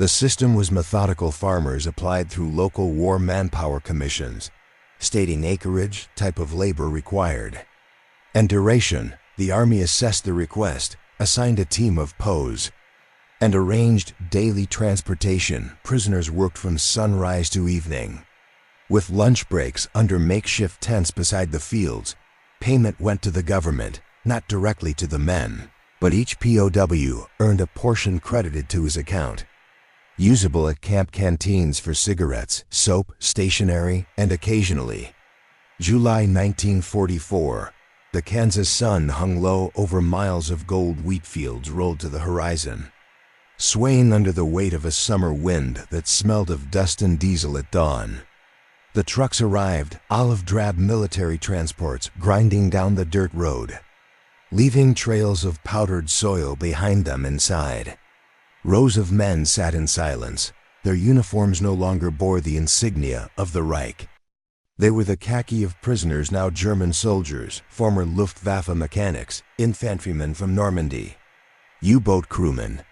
The system was methodical. Farmers applied through local war manpower commissions, stating acreage, type of labor required, and duration. The army assessed the request, assigned a team of POWs, and arranged daily transportation. Prisoners worked from sunrise to evening, with lunch breaks under makeshift tents beside the fields. Payment went to the government, not directly to the men, but each POW earned a portion credited to his account, usable at camp canteens for cigarettes, soap, stationery, and occasionally. July 1944, the Kansas sun hung low over miles of gold wheat fields rolled to the horizon, swaying under the weight of a summer wind that smelled of dust and diesel at dawn. The trucks arrived, olive-drab military transports grinding down the dirt road, leaving trails of powdered soil behind them inside. Rows of men sat in silence. Their uniforms no longer bore the insignia of the Reich. They were the khaki of prisoners, now German soldiers, former Luftwaffe mechanics, infantrymen from Normandy, U-boat crewmen.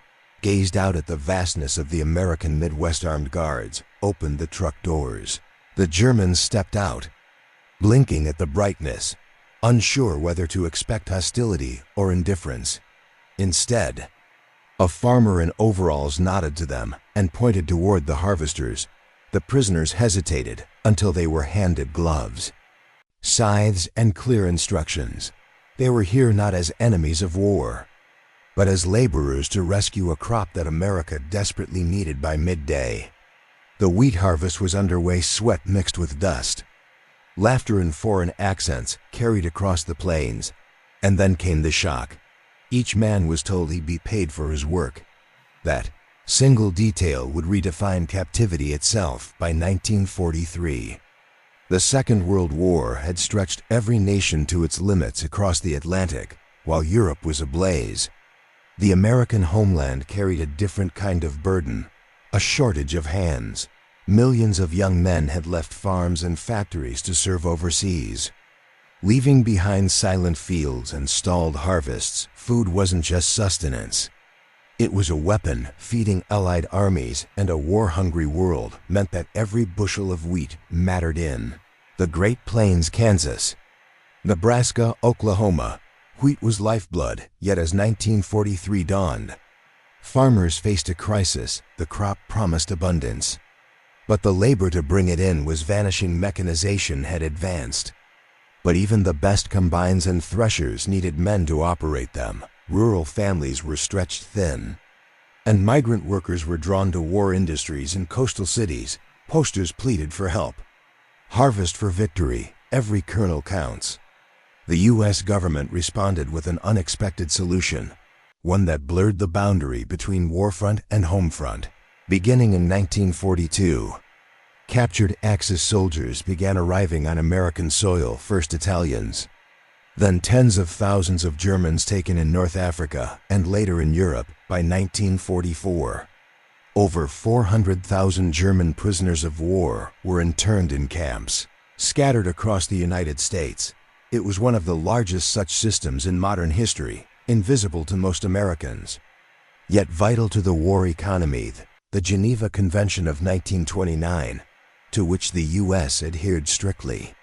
Gazed out at the vastness of the American Midwest Armed Guards, opened the truck doors. The Germans stepped out, blinking at the brightness, unsure whether to expect hostility or indifference. Instead, a farmer in overalls nodded to them and pointed toward the harvesters. The prisoners hesitated until they were handed gloves, scythes, and clear instructions. They were here not as enemies of war, but as laborers to rescue a crop that America desperately needed by midday. The wheat harvest was underway, sweat mixed with dust. Laughter and foreign accents carried across the plains. And then came the shock. Each man was told he'd be paid for his work. That single detail would redefine captivity itself by 1943. The Second World War had stretched every nation to its limits across the Atlantic, while Europe was ablaze. The American homeland carried a different kind of burden, a shortage of hands. Millions of young men had left farms and factories to serve overseas, leaving behind silent fields and stalled harvests. Food wasn't just sustenance. It was a weapon. Feeding Allied armies and a war-hungry world meant that every bushel of wheat mattered in the Great Plains, Kansas, Nebraska, Oklahoma. Wheat was lifeblood, yet as 1943 dawned, farmers faced a crisis. The crop promised abundance, but the labor to bring it in was vanishing. Mechanization had advanced, but even the best combines and threshers needed men to operate them. Rural families were stretched thin, and migrant workers were drawn to war industries in coastal cities. Posters pleaded for help. Harvest for victory. Every kernel counts. The U.S. government responded with an unexpected solution, one that blurred the boundary between warfront and homefront. Beginning in 1942, captured Axis soldiers began arriving on American soil, first Italians, then tens of thousands of Germans taken in North Africa and later in Europe. By 1944, over 400,000 German prisoners of war were interned in camps, scattered across the United States. It was one of the largest such systems in modern history, invisible to most Americans, yet vital to the war economy. The Geneva Convention of 1929, to which the U.S. adhered strictly,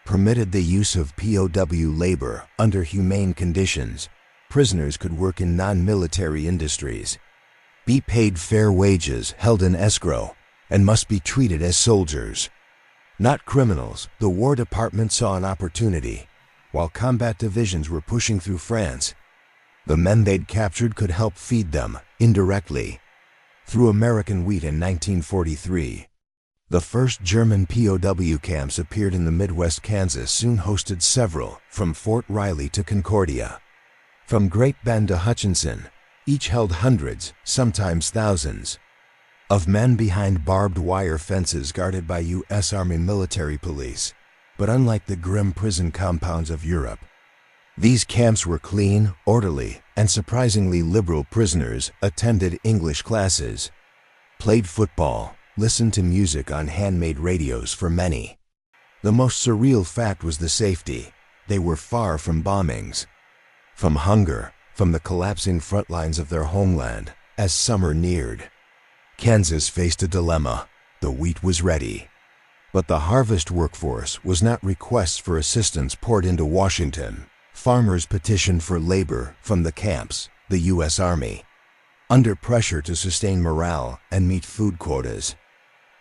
permitted the use of POW labor under humane conditions. Prisoners could work in non-military industries, be paid fair wages, held in escrow, and must be treated as soldiers, not criminals. The War Department saw an opportunity. While combat divisions were pushing through France, the men they'd captured could help feed them, indirectly, through American wheat. In 1943, the first German POW camps appeared in the Midwest. Kansas soon hosted several, from Fort Riley to Concordia, from Great Bend to Hutchinson. Each held hundreds, sometimes thousands, of men behind barbed wire fences guarded by U.S. Army military police. But unlike the grim prison compounds of Europe, these camps were clean, orderly, and surprisingly liberal. Prisoners attended English classes, played football, listened to music on handmade radios. For many, the most surreal fact was the safety. They were far from bombings, from hunger, from the collapsing front lines of their homeland. As summer neared, Kansas faced a dilemma. The wheat was ready, but the harvest workforce was not. Requests for assistance poured into Washington. Farmers petitioned for labor from the camps, the U.S. Army, under pressure to sustain morale and meet food quotas.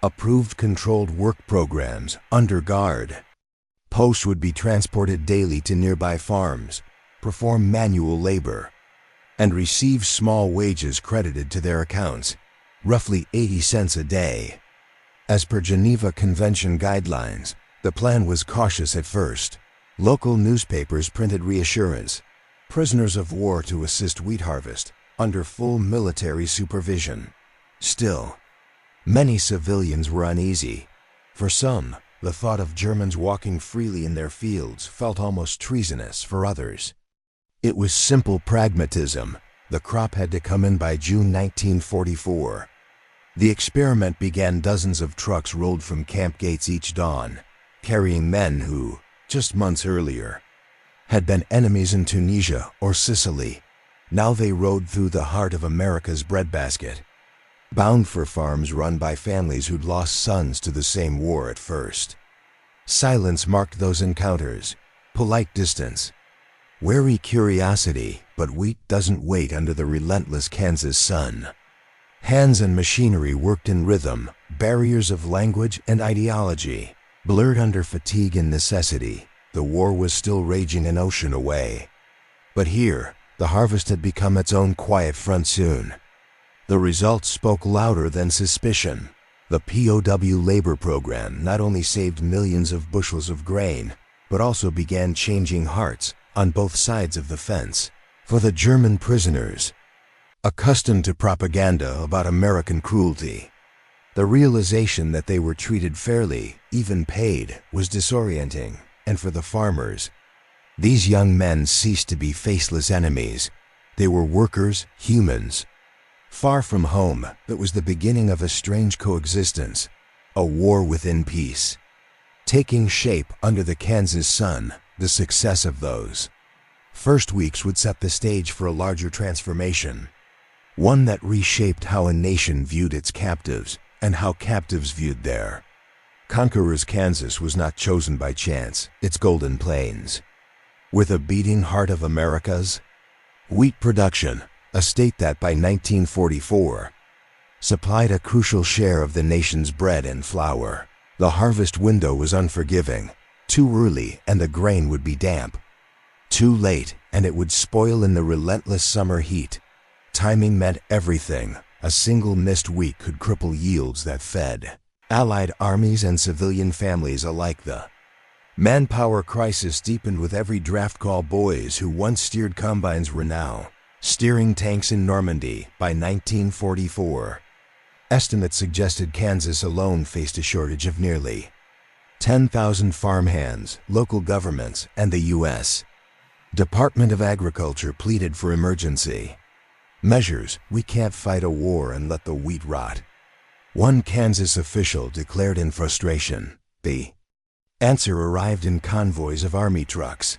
Approved controlled work programs under guard. Posts would be transported daily to nearby farms, perform manual labor, and receive small wages credited to their accounts, roughly 80 cents a day. As per Geneva Convention guidelines, the plan was cautious at first. Local newspapers printed reassurance: prisoners of war to assist wheat harvest, under full military supervision. Still, many civilians were uneasy. For some, the thought of Germans walking freely in their fields felt almost treasonous. For others, it was simple pragmatism. The crop had to come in by June 1944. The experiment began. Dozens of trucks rolled from camp gates each dawn, carrying men who, just months earlier, had been enemies in Tunisia or Sicily. Now they rode through the heart of America's breadbasket, bound for farms run by families who'd lost sons to the same war at first. Silence marked those encounters, polite distance, wary curiosity, but wheat doesn't wait under the relentless Kansas sun. Hands and machinery worked in rhythm. Barriers of language and ideology blurred under fatigue and necessity. The war was still raging an ocean away. But here, the harvest had become its own quiet front soon. The results spoke louder than suspicion. The POW labor program not only saved millions of bushels of grain, but also began changing hearts on both sides of the fence. For the German prisoners, accustomed to propaganda about American cruelty, the realization that they were treated fairly, even paid, was disorienting. And for the farmers, these young men ceased to be faceless enemies. They were workers, humans. Far from home, that was the beginning of a strange coexistence, a war within peace, taking shape under the Kansas sun. The success of those first weeks would set the stage for a larger transformation, one that reshaped how a nation viewed its captives and how captives viewed their conquerors. Kansas was not chosen by chance. Its golden plains, with a beating heart of America's wheat production, a state that by 1944 supplied a crucial share of the nation's bread and flour. The harvest window was unforgiving. Too early and the grain would be damp. Too late and it would spoil in the relentless summer heat. Timing meant everything. A single missed week could cripple yields that fed Allied armies and civilian families alike. The manpower crisis deepened with every draft call. Boys who once steered combines were now steering tanks in Normandy. By 1944, estimates suggested Kansas alone faced a shortage of nearly 10,000 farmhands. Local governments and the U.S. Department of Agriculture pleaded for emergency measures. We can't fight a war and let the wheat rot, one Kansas official declared in frustration. The answer arrived in convoys of army trucks.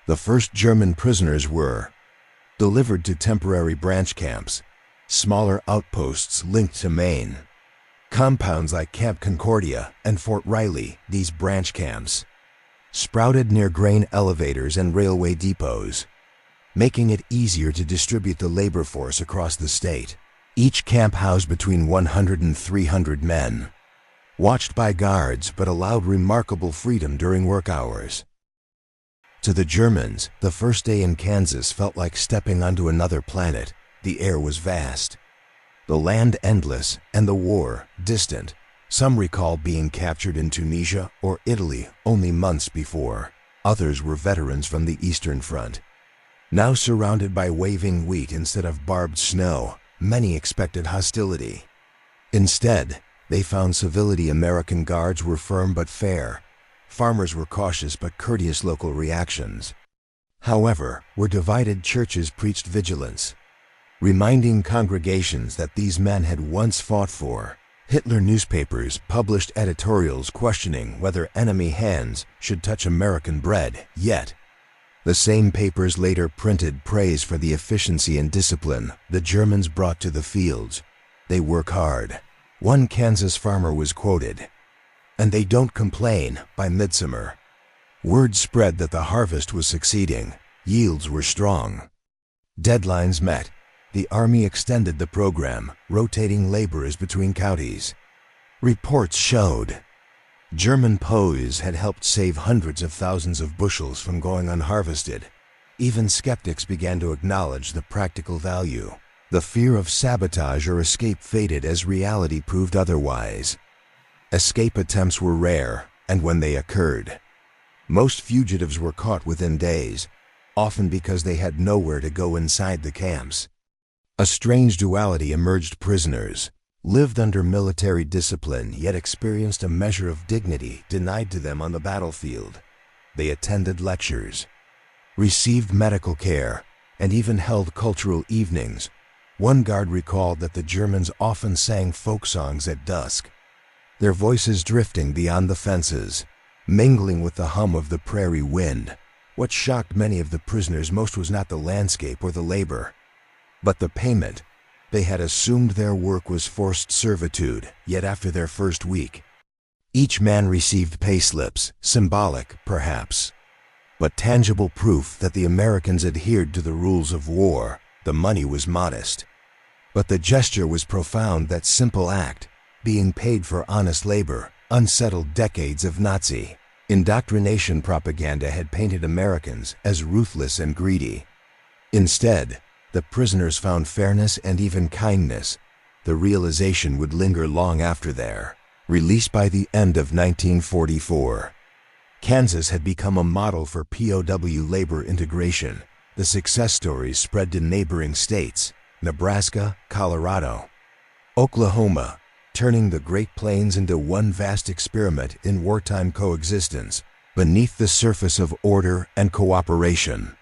The first German prisoners were delivered to temporary branch camps, smaller outposts linked to main compounds like Camp Concordia and Fort Riley. These branch camps sprouted near grain elevators and railway depots, making it easier to distribute the labor force across the state. Each camp housed between 100 and 300 men, watched by guards but allowed remarkable freedom during work hours. To the Germans, the first day in Kansas felt like stepping onto another planet. The air was vast, the land endless, and the war distant. Some recall being captured in Tunisia or Italy only months before. Others were veterans from the Eastern Front. Now surrounded by waving wheat instead of barbed snow, many expected hostility. Instead, they found civility. American guards were firm but fair. Farmers were cautious but courteous. Local reactions, however, were divided. Churches preached vigilance, reminding congregations that these men had once fought for. Hitler newspapers published editorials questioning whether enemy hands should touch American bread. Yet, the same papers later printed praise for the efficiency and discipline the Germans brought to the fields. They work hard. One Kansas farmer was quoted, "And they don't complain by midsummer." Word spread that the harvest was succeeding. Yields were strong. Deadlines met. The Army extended the program, rotating laborers between counties. Reports showed German POWs had helped save hundreds of thousands of bushels from going unharvested. Even skeptics began to acknowledge the practical value. The fear of sabotage or escape faded as reality proved otherwise. Escape attempts were rare, and when they occurred, most fugitives were caught within days, often because they had nowhere to go inside the camps. A strange duality emerged. Prisoners lived under military discipline, yet experienced a measure of dignity denied to them on the battlefield. They attended lectures, received medical care, and even held cultural evenings. One guard recalled that the Germans often sang folk songs at dusk, their voices drifting beyond the fences, mingling with the hum of the prairie wind. What shocked many of the prisoners most was not the landscape or the labor, but the payment. They had assumed their work was forced servitude, yet after their first week, each man received payslips, symbolic, perhaps, but tangible proof that the Americans adhered to the rules of war. The money was modest, but the gesture was profound. That simple act, being paid for honest labor, unsettled decades of Nazi indoctrination. Propaganda had painted Americans as ruthless and greedy. Instead, the prisoners found fairness and even kindness. The realization would linger long after their release. By the end of 1944, Kansas had become a model for POW labor integration. The success stories spread to neighboring states, Nebraska, Colorado, Oklahoma, turning the Great Plains into one vast experiment in wartime coexistence. Beneath the surface of order and cooperation,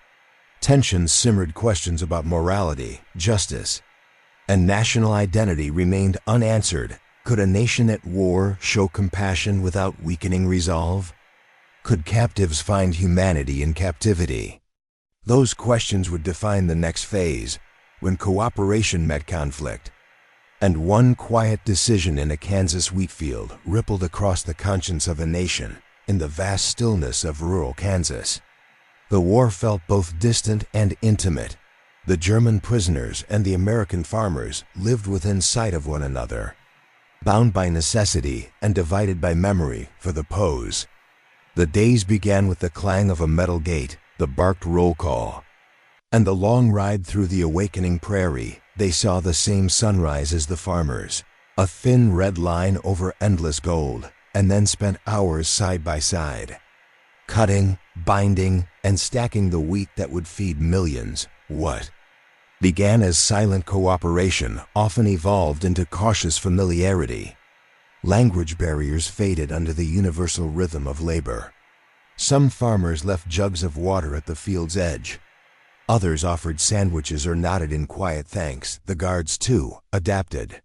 tensions simmered. Questions about morality, justice, and national identity remained unanswered. Could a nation at war show compassion without weakening resolve? Could captives find humanity in captivity? Those questions would define the next phase, when cooperation met conflict. And one quiet decision in a Kansas wheat field rippled across the conscience of a nation in the vast stillness of rural Kansas. The war felt both distant and intimate. The German prisoners and the American farmers lived within sight of one another, bound by necessity and divided by memory. For the POWs, the days began with the clang of a metal gate, the barked roll call, and the long ride through the awakening prairie. They saw the same sunrise as the farmers, a thin red line over endless gold, and then spent hours side by side, cutting, binding, and stacking the wheat that would feed millions. What began as silent cooperation often evolved into cautious familiarity. Language barriers faded under the universal rhythm of labor. Some farmers left jugs of water at the field's edge. Others offered sandwiches or nodded in quiet thanks. The guards, too, adapted.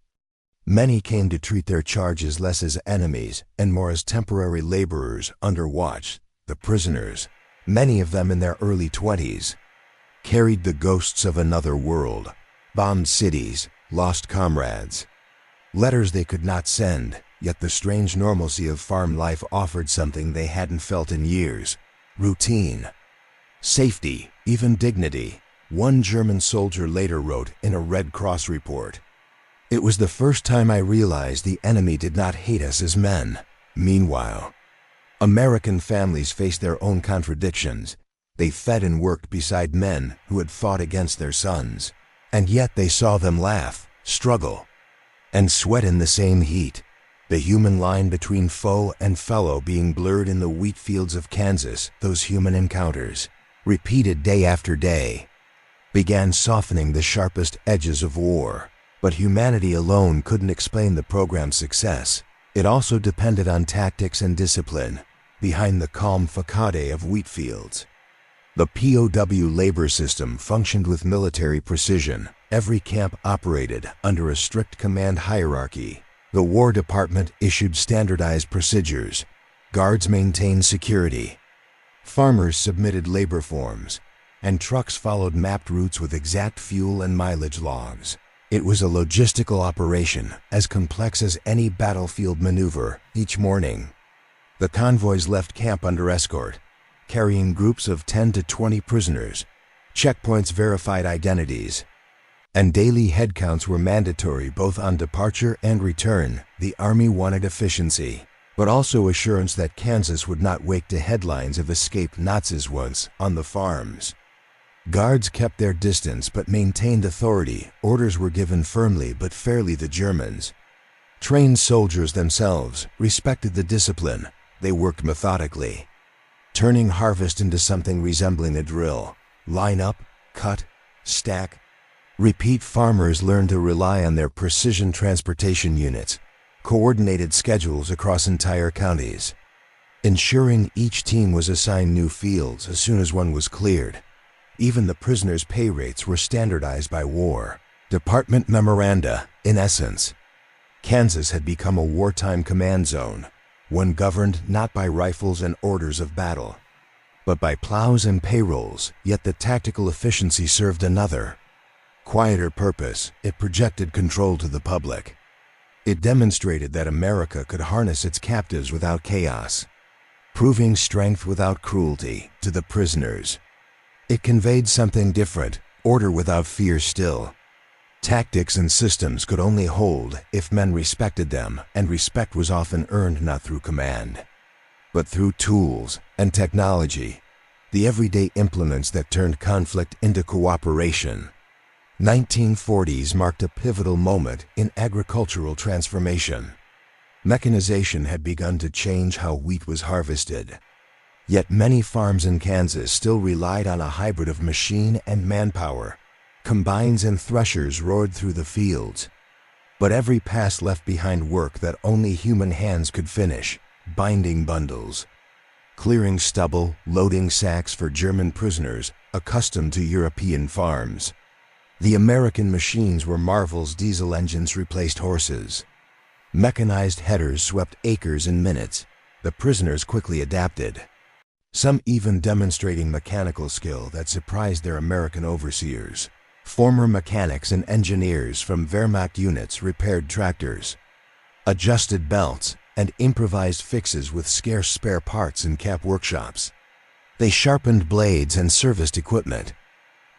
Many came to treat their charges less as enemies and more as temporary laborers under watch. The prisoners, many of them in their early 20s, carried the ghosts of another world, bombed cities, lost comrades, letters they could not send. Yet the strange normalcy of farm life offered something they hadn't felt in years: routine, safety, even dignity. One German soldier later wrote in a Red Cross report, "It was the first time I realized the enemy did not hate us as men." Meanwhile, American families faced their own contradictions. They fed and worked beside men who had fought against their sons, and yet they saw them laugh, struggle, and sweat in the same heat. The human line between foe and fellow being blurred in the wheat fields of Kansas. Those human encounters, repeated day after day, began softening the sharpest edges of war. But humanity alone couldn't explain the program's success. It also depended on tactics and discipline. Behind the calm facade of wheat fields, the POW labor system functioned with military precision. Every camp operated under a strict command hierarchy. The War Department issued standardized procedures. Guards maintained security. Farmers submitted labor forms, and trucks followed mapped routes with exact fuel and mileage logs. It was a logistical operation as complex as any battlefield maneuver. Each morning, the convoys left camp under escort, carrying groups of 10 to 20 prisoners. Checkpoints verified identities, and daily headcounts were mandatory both on departure and return. The Army wanted efficiency, but also assurance that Kansas would not wake to headlines of escaped Nazis once on the farms. Guards kept their distance but maintained authority. Orders were given firmly but fairly. The Germans, trained soldiers themselves, respected the discipline. They worked methodically, turning harvest into something resembling a drill. Line up, cut, stack, repeat. Farmers learned to rely on their precision transportation units, coordinated schedules across entire counties, ensuring each team was assigned new fields as soon as one was cleared. Even the prisoners' pay rates were standardized by War Department memoranda. In essence, Kansas had become a wartime command zone, one governed not by rifles and orders of battle, but by plows and payrolls. Yet the tactical efficiency served another, quieter purpose. It projected control to the public. It demonstrated that America could harness its captives without chaos, proving strength without cruelty to the prisoners. It conveyed something different, order without fear. Still, tactics and systems could only hold if men respected them, and respect was often earned not through command, but through tools and technology, the everyday implements that turned conflict into cooperation. 1940s marked a pivotal moment in agricultural transformation. Mechanization had begun to change how wheat was harvested. Yet many farms in Kansas still relied on a hybrid of machine and manpower. Combines and threshers roared through the fields, but every pass left behind work that only human hands could finish: binding bundles, clearing stubble, loading sacks for German prisoners accustomed to European farms. The American machines were marvels. Diesel engines replaced horses. Mechanized headers swept acres in minutes. The prisoners quickly adapted, some even demonstrating mechanical skill that surprised their American overseers. Former mechanics and engineers from Wehrmacht units repaired tractors, adjusted belts, and improvised fixes with scarce spare parts in camp workshops. They sharpened blades and serviced equipment,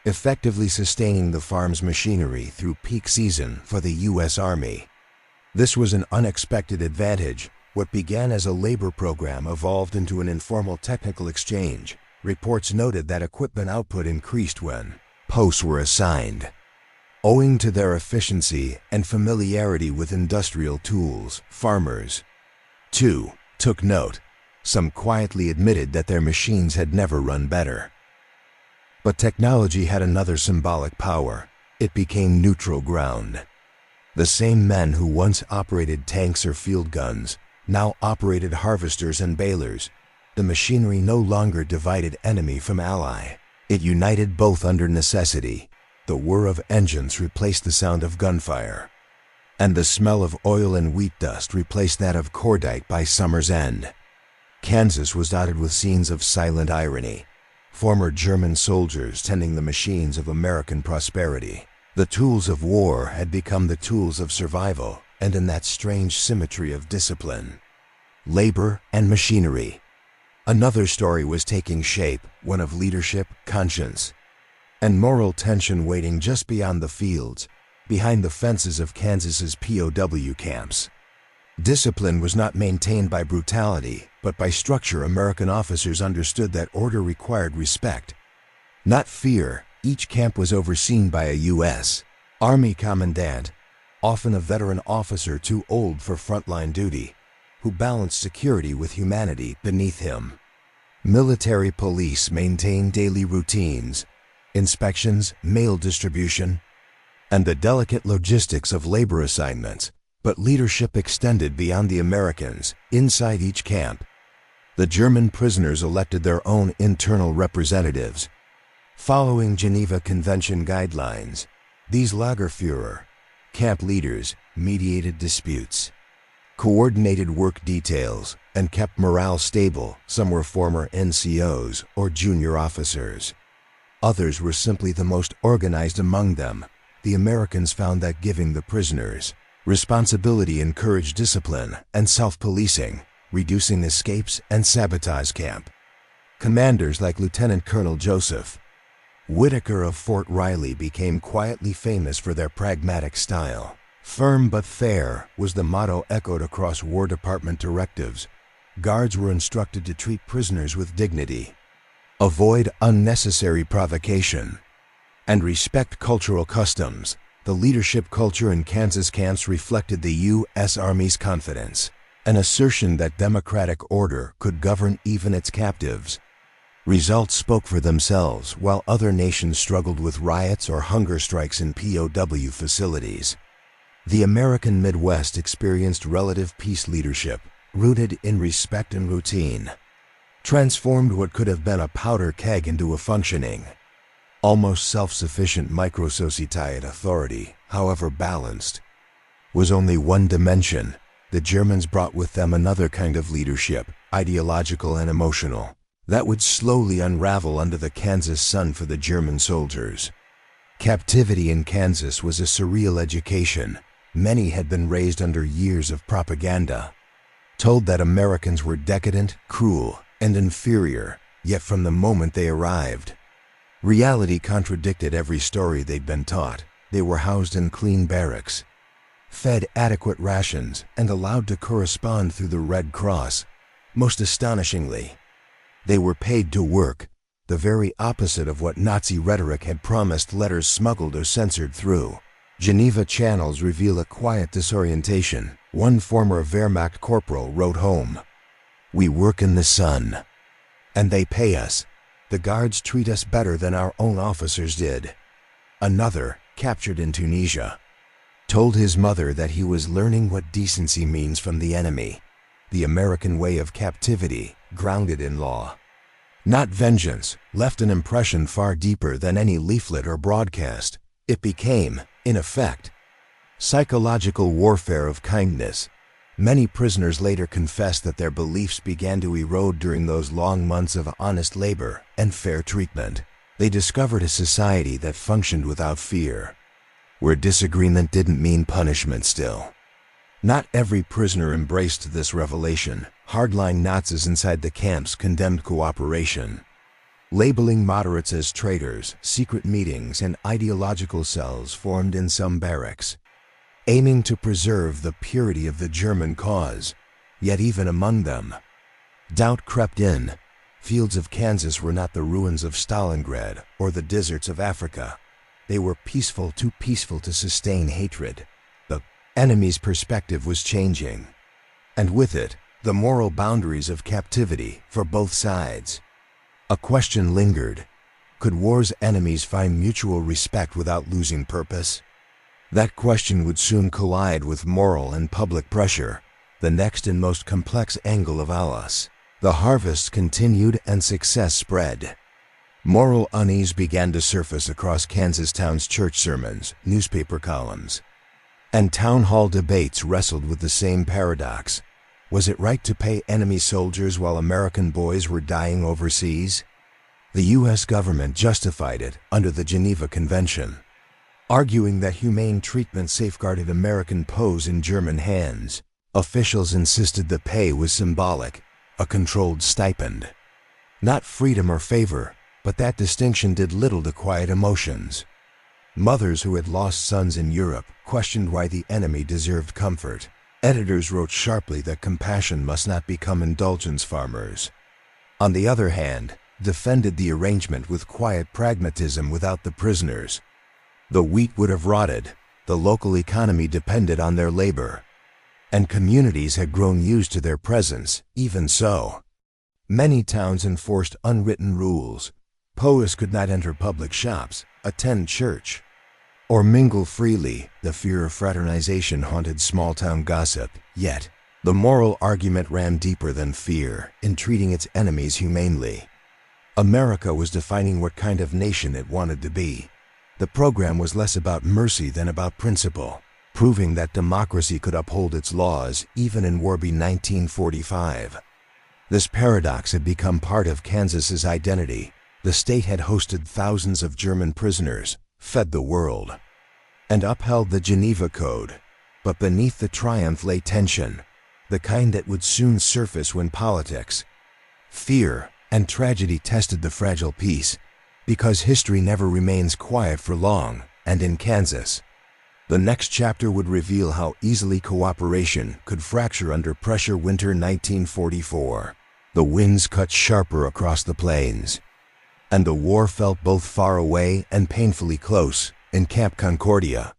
effectively sustaining the farm's machinery through peak season for the U.S. Army. This was an unexpected advantage. What began as a labor program evolved into an informal technical exchange. Reports noted that equipment output increased when posts were assigned, owing to their efficiency and familiarity with industrial tools. Farmers, too, took note. Some quietly admitted that their machines had never run better. But technology had another symbolic power. It became neutral ground. The same men who once operated tanks or field guns now operated harvesters and balers. The machinery no longer divided enemy from ally. It united both under necessity. The whir of engines replaced the sound of gunfire, and the smell of oil and wheat dust replaced that of cordite by summer's end. Kansas was dotted with scenes of silent irony. Former German soldiers tending the machines of American prosperity. The tools of war had become the tools of survival, and in that strange symmetry of discipline, labor, and machinery, another story was taking shape, one of leadership, conscience, and moral tension waiting just beyond the fields, behind the fences of Kansas's POW camps. Discipline was not maintained by brutality, but by structure. American officers understood that order required respect, not fear. Each camp was overseen by a U.S. Army commandant, often a veteran officer too old for frontline duty, who balanced security with humanity beneath him. Military police maintained daily routines, inspections, mail distribution, and the delicate logistics of labor assignments, but leadership extended beyond the Americans. Inside each camp, the German prisoners elected their own internal representatives. Following Geneva Convention guidelines, these Lagerführer, camp leaders, mediated disputes, coordinated work details, and kept morale stable. Some were former NCOs or junior officers. Others were simply the most organized among them. the Americans found that giving the prisoners responsibility encouraged discipline and self-policing, reducing escapes and sabotage camp. Commanders like Lieutenant Colonel Joseph Whitaker of Fort Riley became quietly famous for their pragmatic style. Firm but fair was the motto echoed across War Department directives. Guards were instructed to treat prisoners with dignity, avoid unnecessary provocation, and respect cultural customs. The leadership culture in Kansas camps reflected the U.S. Army's confidence, an assertion that democratic order could govern even its captives. Results spoke for themselves while other nations struggled with riots or hunger strikes in POW facilities. The American Midwest experienced relative peace leadership, rooted in respect and routine, transformed what could have been a powder keg into a functioning, almost self-sufficient microsocietite authority. However balanced, was only one dimension. The Germans brought with them another kind of leadership, ideological and emotional, that would slowly unravel under the Kansas sun for the German soldiers. Captivity in Kansas was a surreal education. Many had been raised under years of propaganda, told that Americans were decadent, cruel, and inferior, yet from the moment they arrived, reality contradicted every story they'd been taught. They were housed in clean barracks, fed adequate rations, and allowed to correspond through the Red Cross. Most astonishingly, they were paid to work, the very opposite of what Nazi rhetoric had promised. Letters smuggled or censored through Geneva channels reveal a quiet disorientation. One former Wehrmacht corporal wrote home, "We work in the sun, and they pay us. The guards treat us better than our own officers did." Another, captured in Tunisia, told his mother that he was learning what decency means from the enemy. The American way of captivity, grounded in law, not vengeance, left an impression far deeper than any leaflet or broadcast. It became, in effect, psychological warfare of kindness. Many prisoners later confessed that their beliefs began to erode during those long months of honest labor and fair treatment. They discovered a society that functioned without fear, where disagreement didn't mean punishment still. Not every prisoner embraced this revelation. Hardline Nazis inside the camps condemned cooperation, labeling moderates as traitors. Secret meetings and ideological cells formed in some barracks, aiming to preserve the purity of the German cause. Yet even among them, doubt crept in. Fields of Kansas were not the ruins of Stalingrad or the deserts of Africa. They were peaceful, too peaceful to sustain hatred. The enemy's perspective was changing, and with it, the moral boundaries of captivity for both sides. A question lingered. Could war's enemies find mutual respect without losing purpose? That question would soon collide with moral and public pressure, the next and most complex angle of Alice. The harvest continued and success spread. Moral unease began to surface across Kansas town's church sermons, newspaper columns, and town hall debates wrestled with the same paradox. Was it right to pay enemy soldiers while American boys were dying overseas? The U.S. government justified it under the Geneva Convention, arguing that humane treatment safeguarded American POWs in German hands. Officials insisted the pay was symbolic, a controlled stipend. Not freedom or favor, but that distinction did little to quiet emotions. Mothers who had lost sons in Europe questioned why the enemy deserved comfort. Editors wrote sharply that compassion must not become indulgence. Farmers, on the other hand, defended the arrangement with quiet pragmatism. Without the prisoners, the wheat would have rotted. The local economy depended on their labor, and communities had grown used to their presence. Even so, many towns enforced unwritten rules. POWs could not enter public shops, attend church, or mingle freely. The fear of fraternization haunted small-town gossip. Yet, the moral argument ran deeper than fear in treating its enemies humanely. America was defining what kind of nation it wanted to be. The program was less about mercy than about principle, proving that democracy could uphold its laws even in war. By 1945, this paradox had become part of Kansas's identity. The state had hosted thousands of German prisoners, fed the world, and upheld the Geneva Code. But beneath the triumph lay tension, the kind that would soon surface when politics, fear, and tragedy tested the fragile peace, because history never remains quiet for long. And in Kansas, the next chapter would reveal how easily cooperation could fracture under pressure. Winter 1944. The winds cut sharper across the plains, and the war felt both far away and painfully close. In Camp Concordia,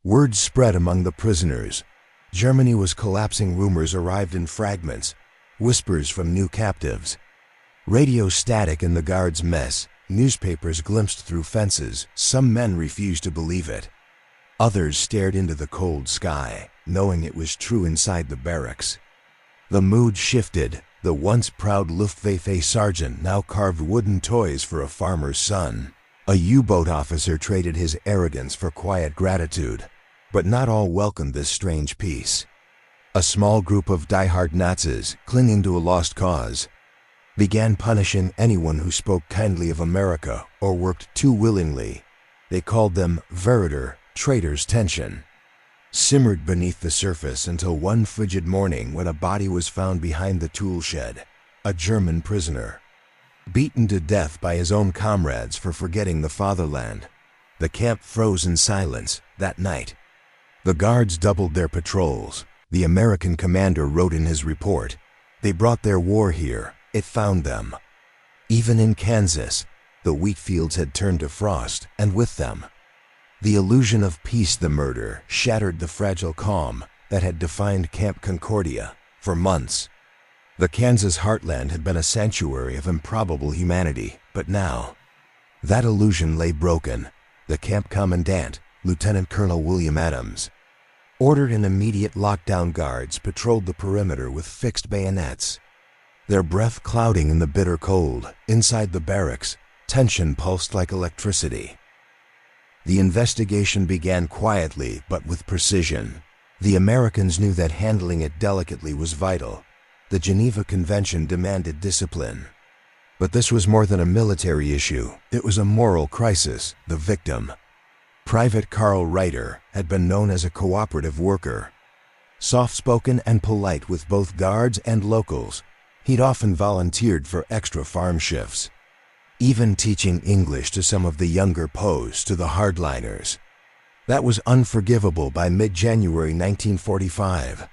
word spread among the prisoners. Germany was collapsing. Rumors arrived in fragments, whispers from new captives. Radio static in the guards' mess, newspapers glimpsed through fences. Some men refused to believe it. Others stared into the cold sky, knowing it was true inside the barracks. The mood shifted. The once proud Luftwaffe sergeant now carved wooden toys for a farmer's son. A U-boat officer traded his arrogance for quiet gratitude. But not all welcomed this strange peace. A small group of die-hard Nazis, clinging to a lost cause, began punishing anyone who spoke kindly of America or worked too willingly. They called them Verräter, traitors. Tension simmered beneath the surface until one frigid morning when a body was found behind the tool shed, a German prisoner, beaten to death by his own comrades for forgetting the fatherland. The camp froze in silence that night. The guards doubled their patrols. The American commander wrote in his report, "They brought their war here. It found them." Even in Kansas, the wheat fields had turned to frost, and with them, the illusion of peace. The murder shattered the fragile calm that had defined Camp Concordia for months. The Kansas heartland had been a sanctuary of improbable humanity, but now, that illusion lay broken. The camp commandant, Lieutenant Colonel William Adams, ordered an immediate lockdown. Guards patrolled the perimeter with fixed bayonets, their breath clouding in the bitter cold. Inside the barracks, tension pulsed like electricity. The investigation began quietly but with precision. The Americans knew that handling it delicately was vital. The Geneva Convention demanded discipline. But this was more than a military issue. It was a moral crisis. The victim, Private Carl Reiter, had been known as a cooperative worker. Soft-spoken and polite with both guards and locals, he'd often volunteered for extra farm shifts, even teaching English to some of the younger POWs, to the hardliners. That was unforgivable. By mid-January 1945.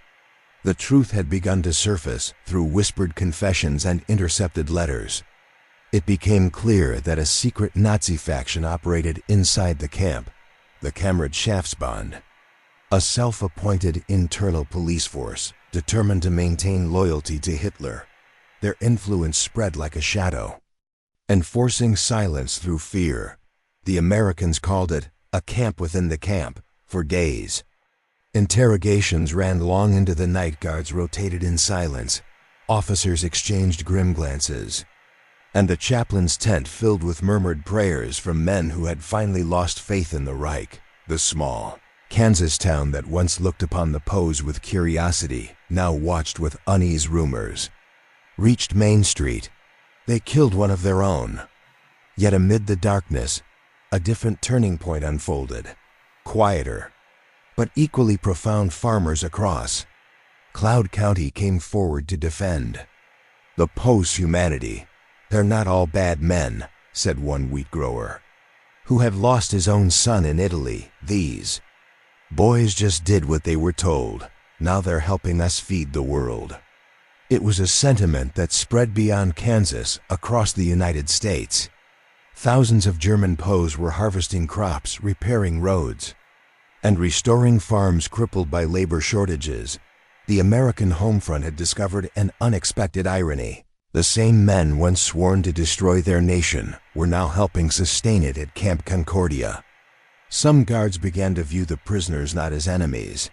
The truth had begun to surface through whispered confessions and intercepted letters. It became clear that a secret Nazi faction operated inside the camp, the Kameradschaftbund, a self-appointed internal police force determined to maintain loyalty to Hitler. Their influence spread like a shadow, enforcing silence through fear. The Americans called it a camp within the camp. For days, interrogations ran long into the night. Guards rotated in silence. Officers exchanged grim glances, and the chaplain's tent filled with murmured prayers from men who had finally lost faith in the Reich. The small Kansas town that once looked upon the POWs with curiosity now watched with uneasy. Rumors reached Main Street. They killed one of their own. Yet amid the darkness, a different turning point unfolded. Quieter, but equally profound. Farmers across Cloud County came forward to defend the POWs' humanity. "They're not all bad men," said one wheat grower, who had lost his own son in Italy. "These boys just did what they were told. Now they're helping us feed the world." It was a sentiment that spread beyond Kansas, across the United States. Thousands of German POWs were harvesting crops, repairing roads, and restoring farms crippled by labor shortages. The American home front had discovered an unexpected irony. The same men once sworn to destroy their nation were now helping sustain it at Camp Concordia. Some guards began to view the prisoners not as enemies,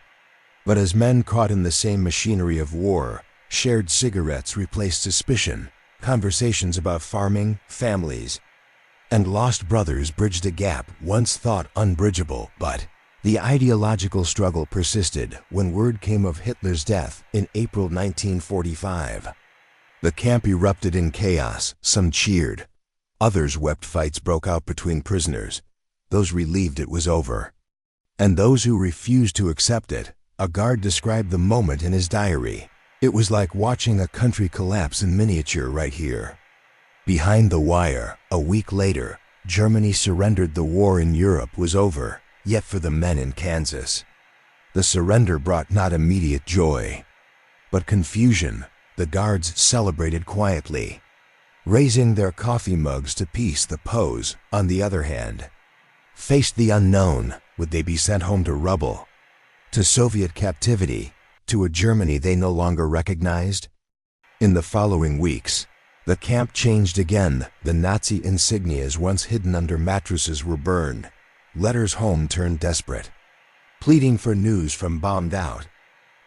but as men caught in the same machinery of war. Shared cigarettes replaced suspicion. Conversations about farming, families, and lost brothers bridged a gap once thought unbridgeable. But the ideological struggle persisted when word came of Hitler's death in April 1945. The camp erupted in chaos. Some cheered, others wept. Fights broke out between prisoners, those relieved it was over, And those who refused to accept it, a guard described the moment in his diary. It was like watching a country collapse in miniature right here. Behind the wire, a week later, Germany surrendered. The war in Europe was over, yet for the men in Kansas, the surrender brought not immediate joy, but confusion. The guards celebrated quietly, raising their coffee mugs to peace. The POWs, on the other hand, faced the unknown. Would they be sent home to rubble, to Soviet captivity, to a Germany they no longer recognized? In the following weeks, the camp changed again. The Nazi insignias once hidden under mattresses were burned. Letters home turned desperate, pleading for news from bombed out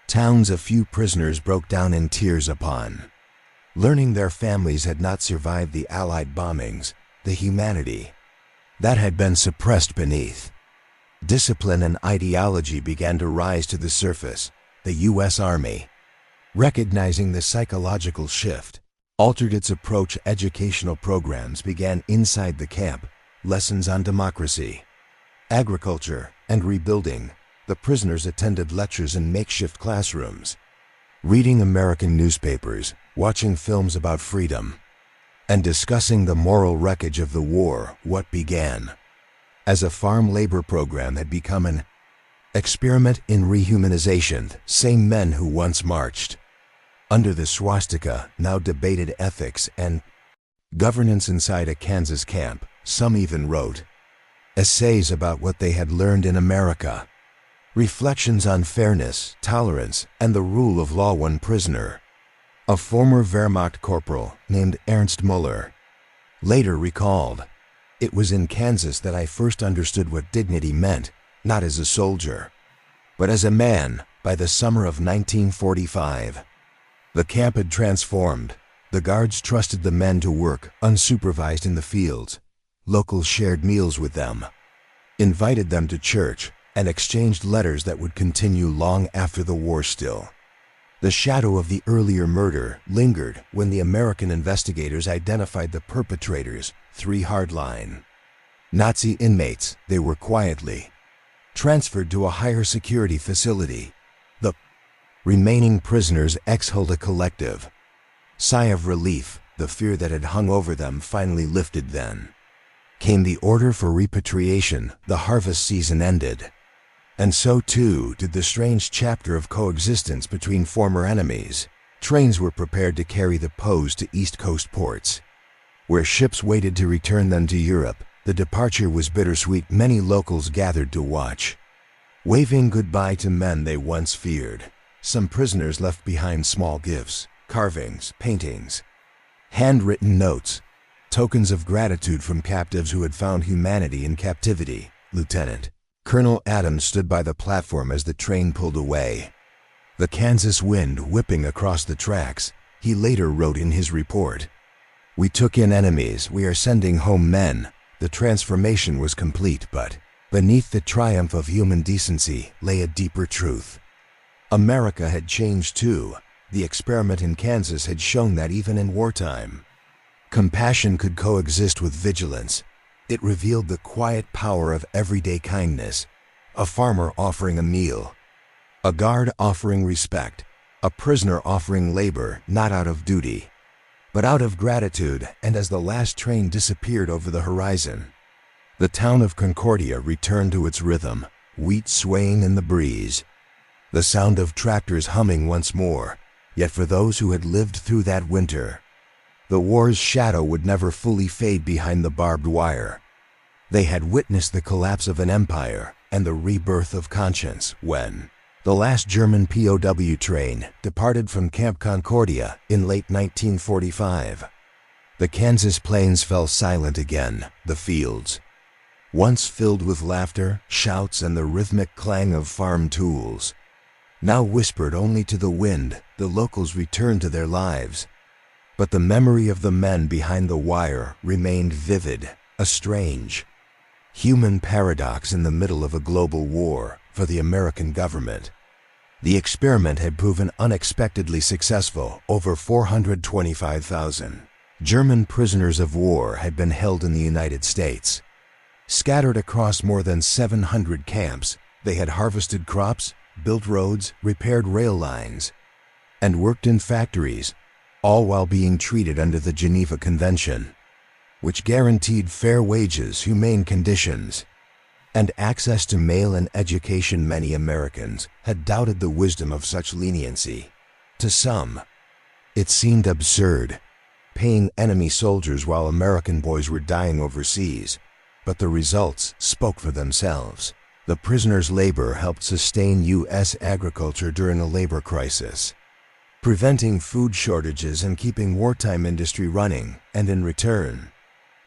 towns. A few prisoners broke down in tears upon learning their families had not survived the Allied bombings. The humanity that had been suppressed beneath discipline and ideology began to rise to the surface. The U.S. Army, recognizing the psychological shift, altered its approach. Educational programs began inside the camp, lessons on democracy, agriculture, and rebuilding. The prisoners attended lectures in makeshift classrooms, reading American newspapers, watching films about freedom, and discussing the moral wreckage of the war. What began as a farm labor program had become an experiment in rehumanization. Same men who once marched under the swastika now debated ethics and governance inside a Kansas camp. Some even wrote essays about what they had learned in America, reflections on fairness, tolerance, and the rule of law. One prisoner, a former Wehrmacht corporal named Ernst Muller, later recalled, "It was in Kansas that I first understood what dignity meant, not as a soldier, but as a man." By the summer of 1945, the camp had transformed. The guards trusted the men to work unsupervised in the fields. Locals shared meals with them, invited them to church, and exchanged letters that would continue long after the war. Still, the shadow of the earlier murder lingered when the American investigators identified the perpetrators. 3 hardline Nazi inmates. They were quietly transferred to a higher security facility. The remaining prisoners exhaled a collective sigh of relief. The fear that had hung over them finally lifted. Then came the order for repatriation. The harvest season ended, and so too did the strange chapter of coexistence between former enemies. Trains were prepared to carry the POWs to East Coast ports, where ships waited to return them to Europe. The departure was bittersweet. Many locals gathered to watch, waving goodbye to men they once feared. Some prisoners left behind small gifts, carvings, paintings, handwritten notes, tokens of gratitude from captives who had found humanity in captivity. Lieutenant Colonel Adams stood by the platform as the train pulled away, the Kansas wind whipping across the tracks. He later wrote in his report, "We took in enemies, we are sending home men." The transformation was complete, but beneath the triumph of human decency lay a deeper truth. America had changed too. The experiment in Kansas had shown that even in wartime, compassion could coexist with vigilance. It revealed the quiet power of everyday kindness. A farmer offering a meal, a guard offering respect, a prisoner offering labor not out of duty, but out of gratitude. And as the last train disappeared over the horizon, the town of Concordia returned to its rhythm, wheat swaying in the breeze, the sound of tractors humming once more. Yet for those who had lived through that winter, the war's shadow would never fully fade behind the barbed wire. They had witnessed the collapse of an empire and the rebirth of conscience when the last German POW train departed from Camp Concordia in late 1945. The Kansas plains fell silent again. The fields, once filled with laughter, shouts, and the rhythmic clang of farm tools, now whispered only to the wind. The locals returned to their lives, but the memory of the men behind the wire remained vivid. A strange human paradox in the middle of a global war for the American government. The experiment had proven unexpectedly successful. Over 425,000 German prisoners of war had been held in the United States, scattered across more than 700 camps. They had harvested crops, built roads, repaired rail lines, and worked in factories, all while being treated under the Geneva Convention, which guaranteed fair wages, humane conditions, and access to mail and education. Many Americans had doubted the wisdom of such leniency. To some, it seemed absurd, paying enemy soldiers while American boys were dying overseas, but the results spoke for themselves. The prisoners' labor helped sustain U.S. agriculture during a labor crisis, preventing food shortages and keeping wartime industry running, and in return,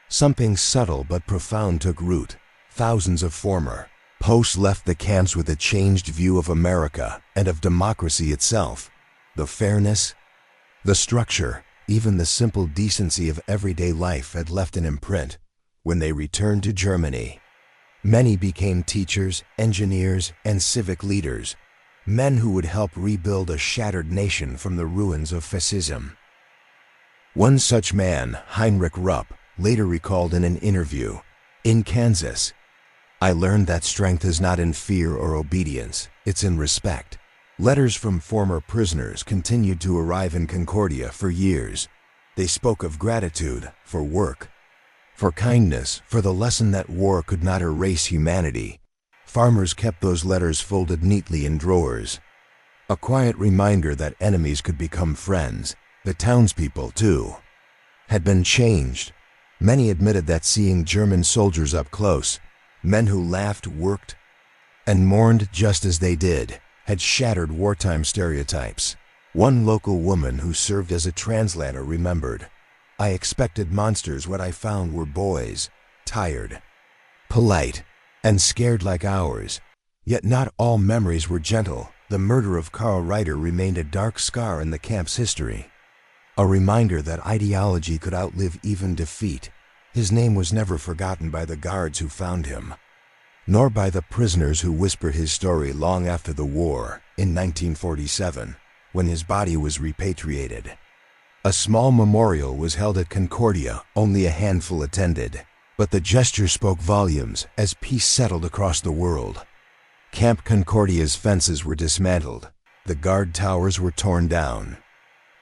something subtle but profound took root. Thousands of former posts left the camps with a changed view of America and of democracy itself. The fairness, the structure, even the simple decency of everyday life had left an imprint. When they returned to Germany, many became teachers, engineers, and civic leaders, men who would help rebuild a shattered nation from the ruins of fascism. One such man, Heinrich Rupp, later recalled in an interview, "In Kansas, I learned that strength is not in fear or obedience, it's in respect." Letters from former prisoners continued to arrive in Concordia for years. They spoke of gratitude for work, for kindness, for the lesson that war could not erase humanity. Farmers kept those letters folded neatly in drawers, a quiet reminder that enemies could become friends. The townspeople, too, had been changed. Many admitted that seeing German soldiers up close, men who laughed, worked, and mourned just as they did, had shattered wartime stereotypes. One local woman who served as a translator remembered, "I expected monsters. What I found were boys, tired, polite, and scared like ours." Yet not all memories were gentle. The murder of Karl Reiter remained a dark scar in the camp's history, a reminder that ideology could outlive even defeat. His name was never forgotten by the guards who found him, nor by the prisoners who whispered his story long after the war. In 1947, when his body was repatriated, a small memorial was held at Concordia. Only a handful attended, but the gesture spoke volumes as peace settled across the world. Camp Concordia's fences were dismantled, the guard towers were torn down,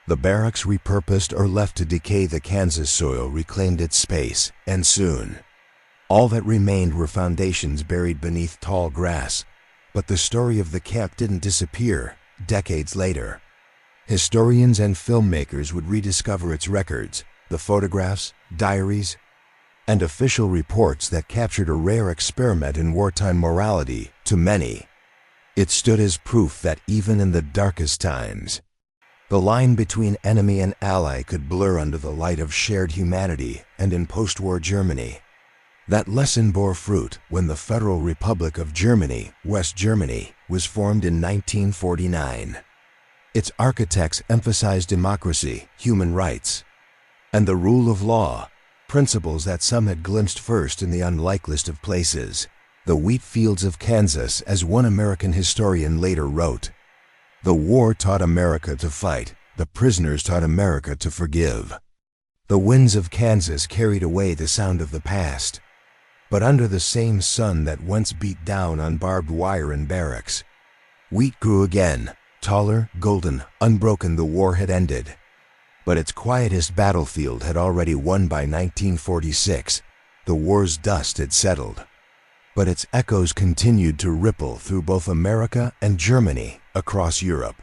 the barracks repurposed or left to decay. The Kansas soil reclaimed its space, and soon, all that remained were foundations buried beneath tall grass. But the story of the camp didn't disappear. Decades later, historians and filmmakers would rediscover its records, the photographs, diaries, and official reports that captured a rare experiment in wartime morality. To many, it stood as proof that even in the darkest times, the line between enemy and ally could blur under the light of shared humanity. And in post-war Germany, that lesson bore fruit when the Federal Republic of Germany, West Germany, was formed in 1949. Its architects emphasized democracy, human rights, and the rule of law, principles that some had glimpsed first in the unlikeliest of places. The wheat fields of Kansas, as one American historian later wrote, "The war taught America to fight, the prisoners taught America to forgive." The winds of Kansas carried away the sound of the past, but under the same sun that once beat down on barbed wire in barracks, wheat grew again, taller, golden, unbroken. The war had ended, but its quietest battlefield had already won. By 1946, the war's dust had settled, but its echoes continued to ripple through both America and Germany. Across Europe,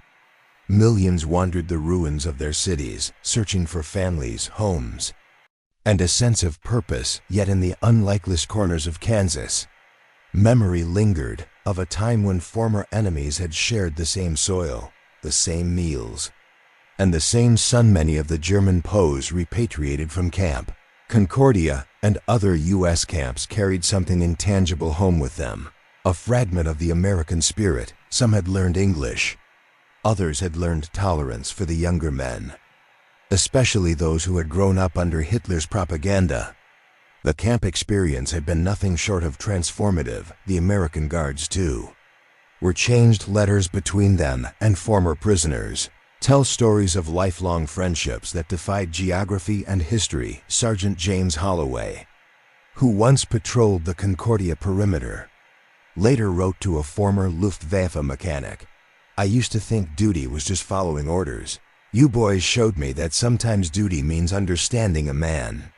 millions wandered the ruins of their cities, searching for families, homes, and a sense of purpose. Yet in the unlikeliest corners of Kansas, memory lingered of a time when former enemies had shared the same soil, the same meals, and the same sun. Many of the German POWs repatriated from Camp Concordia and other U.S. camps carried something intangible home with them, a fragment of the American spirit. Some had learned English, others had learned tolerance for the younger men, especially those who had grown up under Hitler's propaganda. The camp experience had been nothing short of transformative. The American guards, too, were changed. Letters between them and former prisoners tell stories of lifelong friendships that defied geography and history. Sergeant James Holloway, who once patrolled the Concordia perimeter, later wrote to a former Luftwaffe mechanic, "I used to think duty was just following orders. You boys showed me that sometimes duty means understanding a man,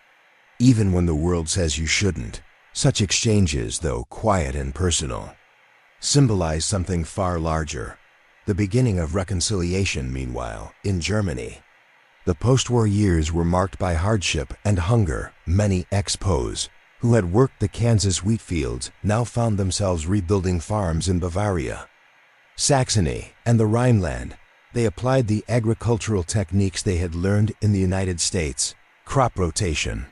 even when the world says you shouldn't." Such exchanges, though quiet and personal, symbolize something far larger. The beginning of reconciliation, meanwhile, in Germany. The post-war years were marked by hardship and hunger. Many ex-POWs who had worked the Kansas wheat fields now found themselves rebuilding farms in Bavaria, Saxony, and the Rhineland. They applied the agricultural techniques they had learned in the United States: crop rotation,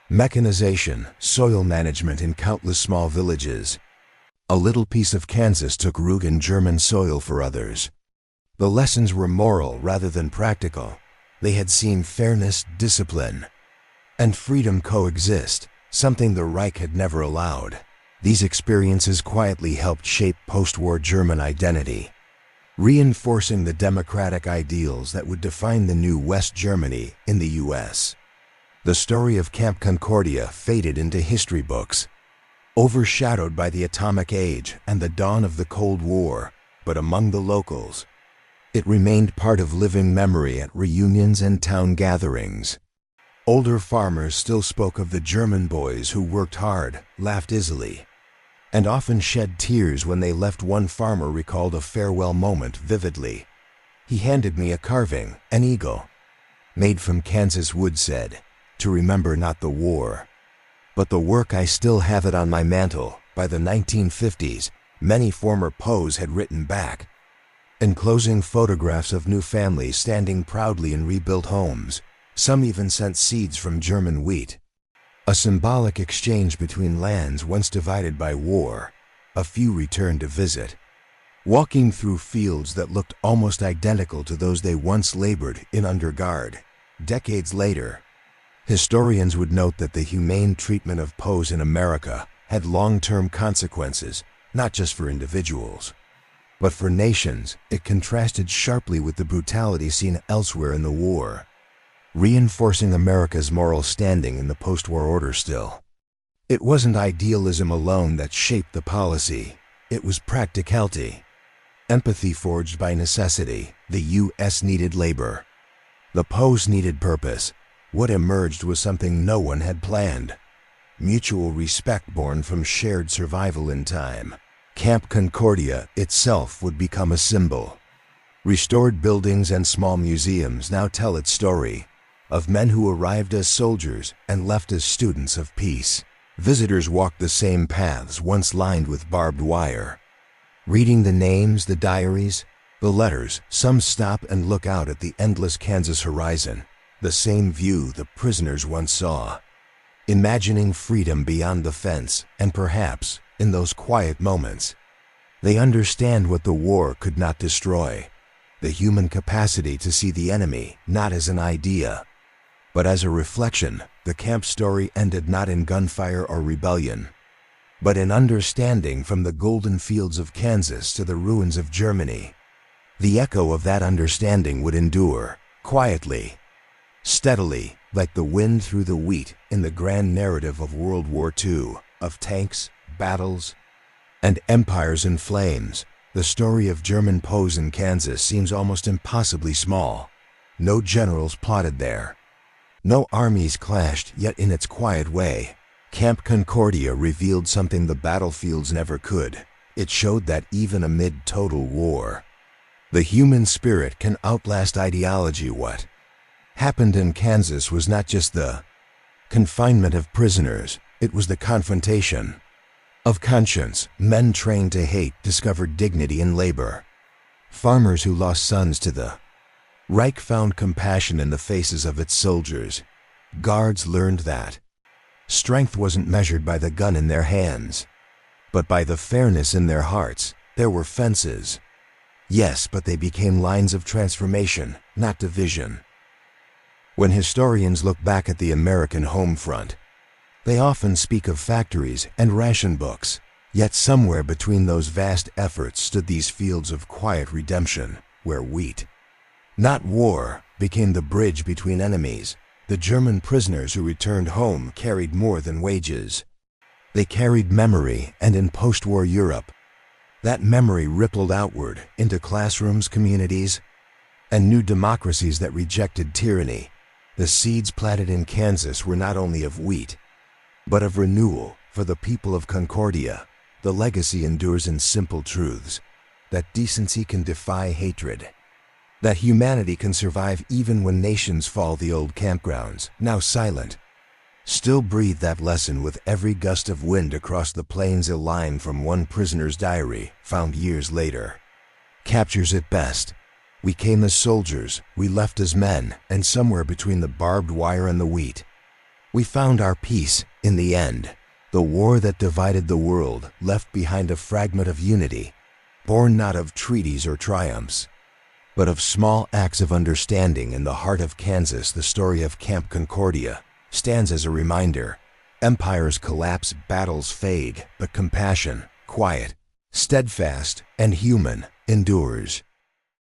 mechanization, soil management in countless small villages. A little piece of Kansas took root in German soil for others. The lessons were moral rather than practical. They had seen fairness, discipline, and freedom coexist, something the Reich had never allowed. These experiences quietly helped shape post-war German identity, reinforcing the democratic ideals that would define the new West Germany in the U.S. The story of Camp Concordia faded into history books, overshadowed by the atomic age and the dawn of the Cold War, but among the locals, it remained part of living memory at reunions and town gatherings. Older farmers still spoke of the German boys who worked hard, laughed easily, and often shed tears when they left. One farmer recalled a farewell moment vividly. "He handed me a carving, an eagle, made from Kansas wood, said, to remember not the war, but the work. I still have it on my mantle." By the 1950s, many former POWs had written back, enclosing photographs of new families standing proudly in rebuilt homes. Some even sent seeds from German wheat, a symbolic exchange between lands once divided by war. A few returned to visit, walking through fields that looked almost identical to those they once labored in under guard. Decades later, historians would note that the humane treatment of POWs in America had long-term consequences, not just for individuals, but for nations. It contrasted sharply with the brutality seen elsewhere in the war, reinforcing America's moral standing in the post-war order still. It wasn't idealism alone that shaped the policy, it was practicality. Empathy forged by necessity. The U.S. needed labor. The POWs needed purpose. What emerged was something no one had planned: mutual respect born from shared survival in time. Camp Concordia itself would become a symbol. Restored buildings and small museums now tell its story, of men who arrived as soldiers and left as students of peace. Visitors walked the same paths once lined with barbed wire, reading the names, the diaries, the letters. Some stop and look out at the endless Kansas horizon, the same view the prisoners once saw, imagining freedom beyond the fence. And perhaps, in those quiet moments, they understand what the war could not destroy: the human capacity to see the enemy not as an idea, but as a reflection. The camp story ended not in gunfire or rebellion, but in understanding. From the golden fields of Kansas to the ruins of Germany, the echo of that understanding would endure, quietly, steadily, like the wind through the wheat in the grand narrative of World War II, of tanks, battles, and empires in flames. The story of German POWs in Kansas seems almost impossibly small. No generals plotted there, no armies clashed, yet in its quiet way, Camp Concordia revealed something the battlefields never could. It showed that even amid total war, the human spirit can outlast ideology. What happened in Kansas was not just the confinement of prisoners, it was the confrontation of conscience. Men trained to hate discovered dignity in labor. Farmers who lost sons to the Reich found compassion in the faces of its soldiers. Guards learned that strength wasn't measured by the gun in their hands, but by the fairness in their hearts. There were fences, yes, but they became lines of transformation, not division. When historians look back at the American home front, they often speak of factories and ration books. Yet somewhere between those vast efforts stood these fields of quiet redemption, where wheat, not war, became the bridge between enemies. The German prisoners who returned home carried more than wages. They carried memory, and in post-war Europe, that memory rippled outward into classrooms, communities, and new democracies that rejected tyranny. The seeds planted in Kansas were not only of wheat, but of renewal for the people of Concordia. The legacy endures in simple truths: that decency can defy hatred, that humanity can survive even when nations fall. The old campgrounds, now silent, still breathe that lesson with every gust of wind across the plains. A line from one prisoner's diary, found years later, captures it best. We came as soldiers, we left as men, and somewhere between the barbed wire and the wheat, we found our peace in the end. The war that divided the world left behind a fragment of unity, born not of treaties or triumphs, but of small acts of understanding. In the heart of Kansas, the story of Camp Concordia stands as a reminder. Empires collapse, battles fade, but compassion, quiet, steadfast, and human, endures.